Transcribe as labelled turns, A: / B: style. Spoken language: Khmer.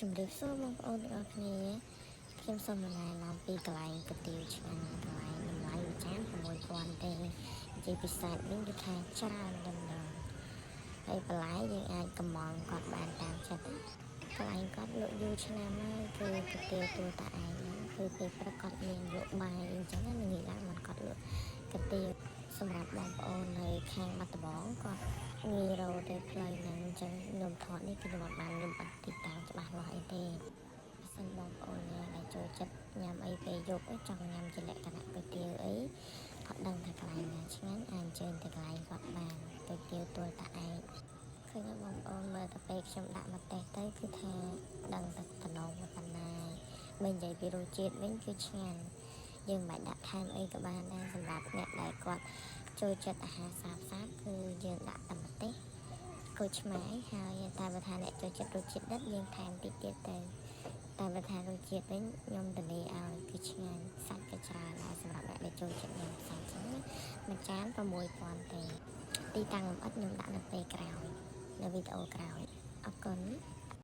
A: ជំរាបសួរបងប្អូនទាំងអស់គ្នាខ្ញុំសូមណែនាំពីកន្លែងកាទៀវឆ្ងាញ់កន្លែងតម្លៃមួយចាន6000ទេនិយាយពិសេសវិញគឺថាច្រើនដំណងហើយបន្លែយើងអាចកម្មង់គាត់បានតាមចិត្តកន្លែងគាត់លក់យូរឆ្នាំហើយគឺកាទៀវទូតាឯងគឺពេលព្រឹកគាត់មានលក់បាយអញ្ចឹងណាងាយឡើងមកគាត់លក់កាទៀវសម្រាប់បងប្អូននៅខាងបាត់ដំបងគាត់ងាយរកទៅផ្លូវហ្នឹងអញ្ចឹងខ្ញុំថតនេះគឺខ្ញុំបានខ្ញុំអត់ទីតាំងច្បាស់លាស់អីទេសិនបងប្អូនដែលចូលចិត្តញ៉ាំអីពេលយប់ចង់ញ៉ាំជាលក្ខណៈก๋วยเตี๋ยวអីអត់ដឹងថាកន្លែងណាឆ្ងាញ់អាចអញ្ជើញទៅកន្លែងគាត់បានก๋วยเตี๋ยวទួលតាឯងឃើញបងប្អូនមើលទៅពេលខ្ញុំដាក់មកតេស្តទៅគឺថាដឹងតែតំណងប៉ុណ្ណាបើនិយាយពីរសជាតិវិញគឺឆ្ងាញ់យើងមិនដាក់ថែមអីក៏បានដែរសម្រាប់អ្នកដែលគាត់ចូលចិត្តអាហារសាបគឺយើងដាក់តែម្ទេសគល់ឆ្មាហើយតែបើថាអ្នកចូលចិត្តរសជាតិដិតយើងថែមតិចទៀតទៅតែបើថារសជាតិវិញខ្ញុំទលេឲ្យគឺឆ្ងាញ់សាច់ក៏ច្រើនដែរសម្រាប់អ្នកដែលចូលចិត្តញ៉ាំសាច់ចឹងមួយចាន6000ទេទីតាំងលម្អិតខ្ញុំដាក់នៅពេលក្រោយនៅវីដេអូក្រោយអរគុណ